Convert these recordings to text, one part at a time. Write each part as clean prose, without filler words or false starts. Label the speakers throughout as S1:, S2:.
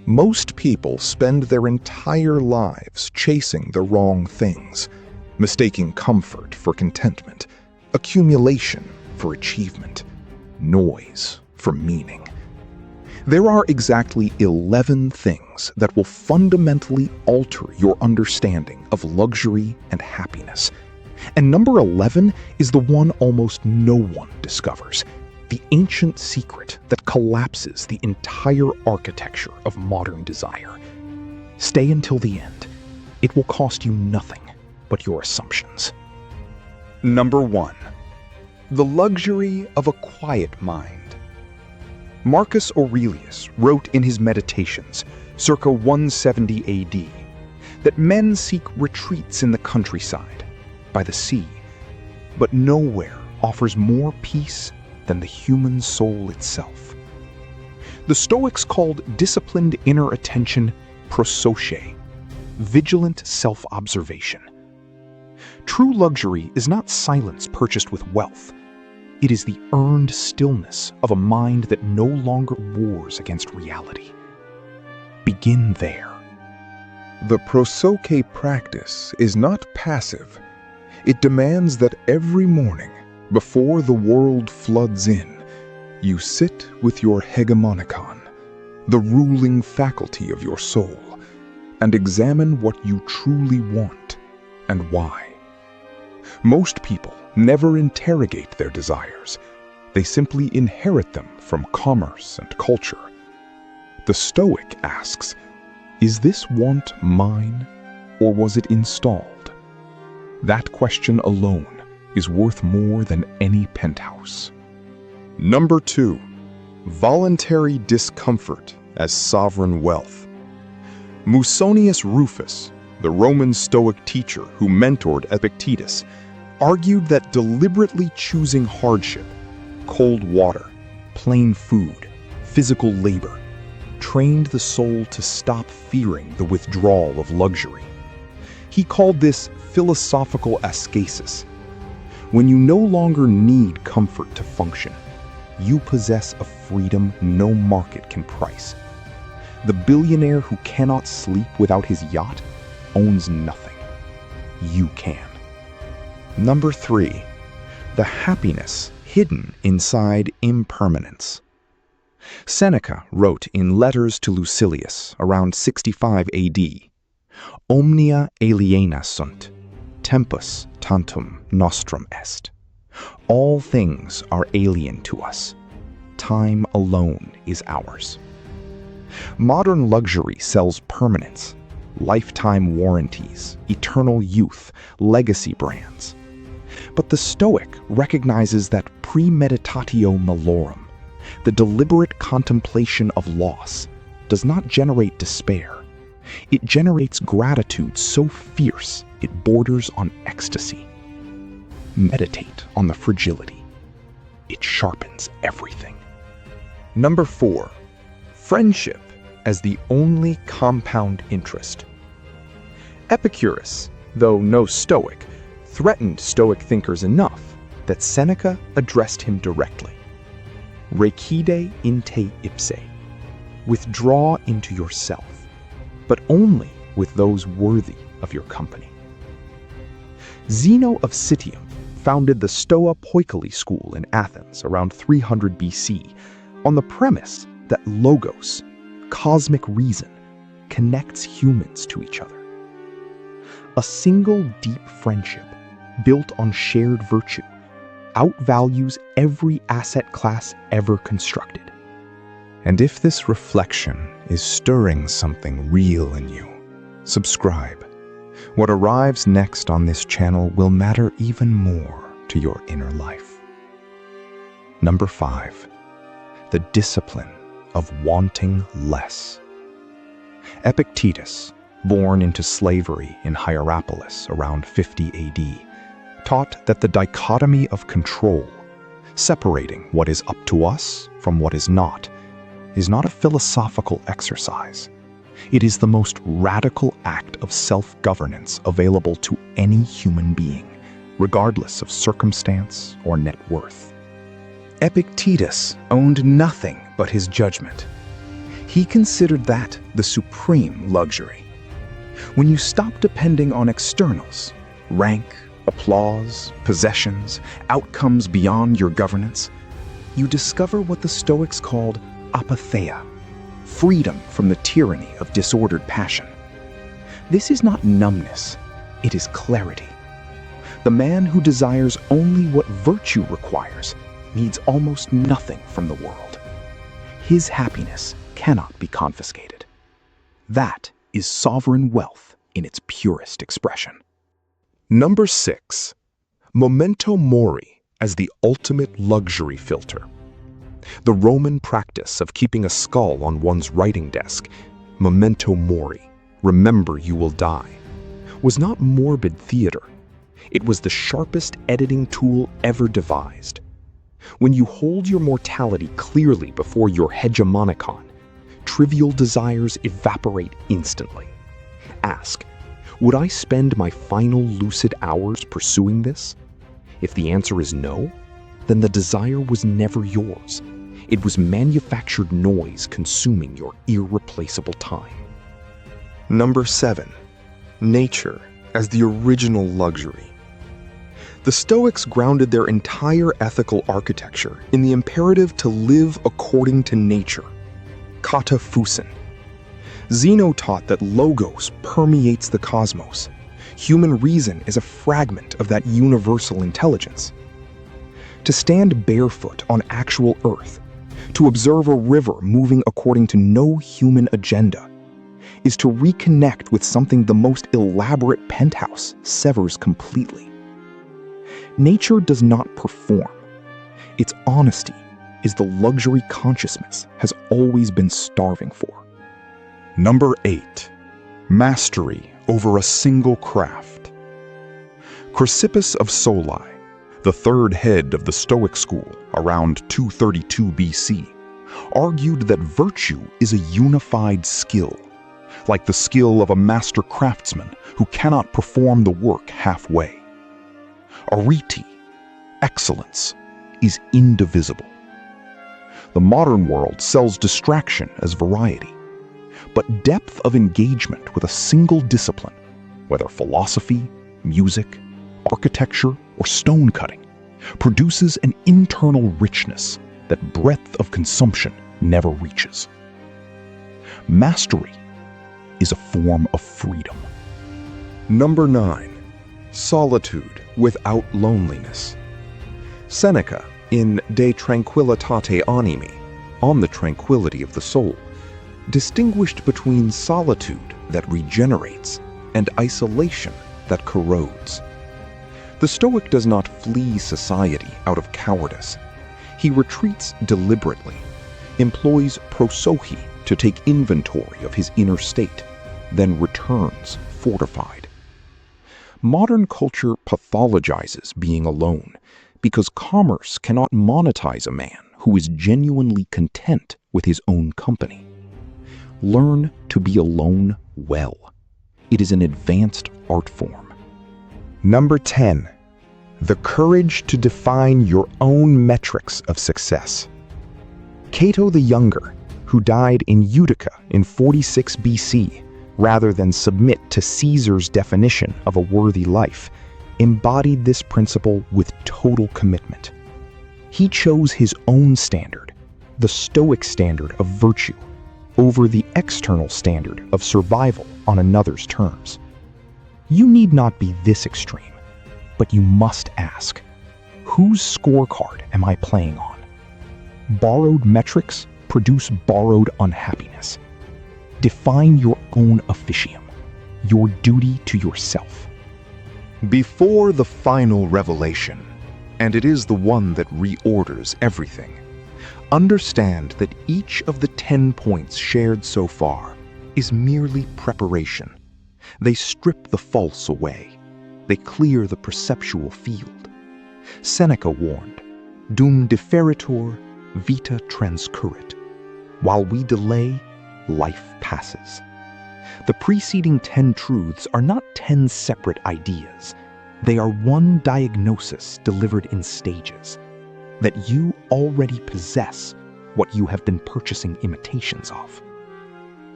S1: Most people spend their entire lives chasing the wrong things, mistaking comfort for contentment, accumulation for achievement, noise for meaning. There are exactly 11 things that will fundamentally alter your understanding of luxury and happiness. And number 11 is the one almost no one discovers, the ancient secret that collapses the entire architecture of modern desire. Stay until the end. It will cost you nothing but your assumptions.
S2: Number 1. The luxury of a quiet mind. Marcus Aurelius wrote in his Meditations, circa 170 AD, that men seek retreats in the countryside, by the sea, but nowhere offers more peace than the human soul itself. The Stoics called disciplined inner attention prosoche, vigilant self-observation. True luxury is not silence purchased with wealth. It is the earned stillness of a mind that no longer wars against reality. Begin there.
S1: The prosoche practice is not passive. It demands that every morning, before the world floods in, you sit with your hegemonikon, the ruling faculty of your soul, and examine what you truly want and why. Most people never interrogate their desires. They simply inherit them from commerce and culture. The Stoic asks, is this want mine, or was it installed? That question alone is worth more than any penthouse. Number 2. Voluntary discomfort as sovereign wealth. Musonius Rufus, the Roman Stoic teacher who mentored Epictetus, argued that deliberately choosing hardship, cold water, plain food, physical labor, trained the soul to stop fearing the withdrawal of luxury. He called this philosophical ascesis. When you no longer need comfort to function, you possess a freedom no market can price. The billionaire who cannot sleep without his yacht owns nothing. You can. Number 3. The happiness hidden inside impermanence. Seneca wrote in Letters to Lucilius around 65 AD, Omnia aliena sunt, tempus tantum nostrum est. All things are alien to us. Time alone is ours. Modern luxury sells permanence, lifetime warranties, eternal youth, legacy brands. But the Stoic recognizes that premeditatio malorum, the deliberate contemplation of loss, does not generate despair. It generates gratitude so fierce it borders on ecstasy. Meditate on the fragility. It sharpens everything. Number 4. Friendship as the only compound interest. Epictetus, though no Stoic, threatened Stoic thinkers enough that Seneca addressed him directly. Recide in te ipse. Withdraw into yourself, but only with those worthy of your company. Zeno of Citium founded the Stoa Poikile school in Athens around 300 BC on the premise that logos, cosmic reason, connects humans to each other. A single deep friendship built on shared virtue outvalues every asset class ever constructed. And if this reflection is stirring something real in you, subscribe. What arrives next on this channel will matter even more to your inner life. Number 5. The discipline of wanting less. Epictetus, born into slavery in Hierapolis around 50 AD, taught that the dichotomy of control, separating what is up to us from what is not a philosophical exercise. It is the most radical act of self-governance available to any human being, regardless of circumstance or net worth. Epictetus owned nothing but his judgment.
S2: He considered that the supreme luxury. When you stop depending on externals, rank, applause, possessions, outcomes beyond your governance, you discover what the Stoics called apatheia, freedom from the tyranny of disordered passion. This is not numbness, it is clarity. The man who desires only what virtue requires needs almost nothing from the world. His happiness cannot be confiscated. That is sovereign wealth in its purest expression.
S1: Number 6. Memento mori as the ultimate luxury filter. The Roman practice of keeping a skull on one's writing desk, memento mori, remember you will die, was not morbid theater. It was the sharpest editing tool ever devised. When you hold your mortality clearly before your hegemonicon, trivial desires evaporate instantly. Ask, would I spend my final lucid hours pursuing this? If the answer is no, then the desire was never yours. It was manufactured noise consuming your irreplaceable time.
S3: Number 7. Nature as the original luxury. The Stoics grounded their entire ethical architecture in the imperative to live according to nature, kata phusin. Zeno taught that logos permeates the cosmos. Human reason is a fragment of that universal intelligence. To stand barefoot on actual earth, to observe a river moving according to no human agenda, is to reconnect with something the most elaborate penthouse severs completely. Nature does not perform. Its honesty is the luxury consciousness has always been starving for.
S1: Number 8. Mastery over a single craft. Chrysippus of Soli, the third head of the Stoic school around 232 BC, argued that virtue is a unified skill, like the skill of a master craftsman who cannot perform the work halfway. Arete, excellence, is indivisible. The modern world sells distraction as variety, but depth of engagement with a single discipline, whether philosophy, music, architecture, or stone cutting, produces an internal richness that breadth of consumption never reaches. Mastery is a form of freedom.
S3: Number 9. Solitude without loneliness. Seneca, in De Tranquillitate Animi, On the Tranquility of the Soul, distinguished between solitude that regenerates and isolation that corrodes. The Stoic does not flee society out of cowardice. He retreats deliberately, employs prosophe to take inventory of his inner state, then returns fortified. Modern culture pathologizes being alone because commerce cannot monetize a man who is genuinely content with his own company. Learn to be alone well. It is an advanced art form.
S2: Number 10. The courage to define your own metrics of success. Cato the Younger, who died in Utica in 46 BC, rather than submit to Caesar's definition of a worthy life, embodied this principle with total commitment. He chose his own standard, the Stoic standard of virtue, over the external standard of survival on another's terms. You need not be this extreme, but you must ask, whose scorecard am I playing on? Borrowed metrics produce borrowed unhappiness. Define your own officium, your duty to yourself.
S3: Before the final revelation, and it is the one that reorders everything, understand that each of the 10 points shared so far is merely preparation. They strip the false away. They clear the perceptual field. Seneca warned, dum deferitur, vita transcurrit. While we delay, life passes. The preceding 10 truths are not 10 separate ideas. They are one diagnosis delivered in stages, that you already possess what you have been purchasing imitations of.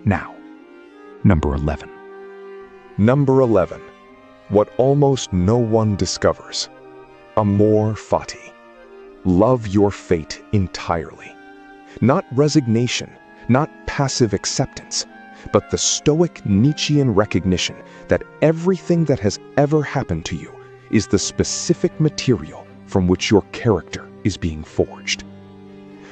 S2: Now, number 11.
S3: Number 11. What almost no one discovers. Amor fati. Love your fate entirely. Not resignation, not passive acceptance, but the Stoic Nietzschean recognition that everything that has ever happened to you is the specific material from which your character is being forged.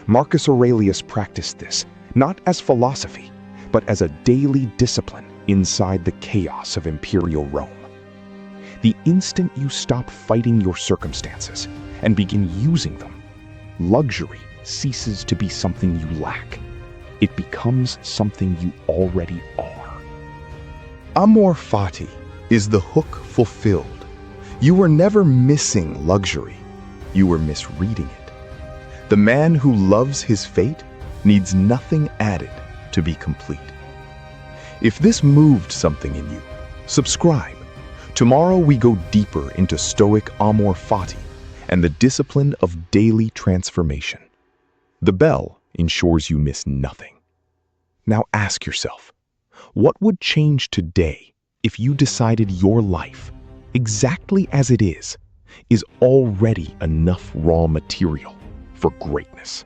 S3: Marcus Aurelius practiced this, not as philosophy, but as a daily discipline inside the chaos of imperial Rome. The instant you stop fighting your circumstances and begin using them, luxury ceases to be something you lack. It becomes something you already are.
S1: Amor fati is the hook fulfilled. You were never missing luxury. You were misreading it. The man who loves his fate needs nothing added to be complete. If this moved something in you, subscribe. Tomorrow we go deeper into Stoic amor fati and the discipline of daily transformation. The bell ensures you miss nothing. Now ask yourself, what would change today if you decided your life, exactly as it is already enough raw material for greatness?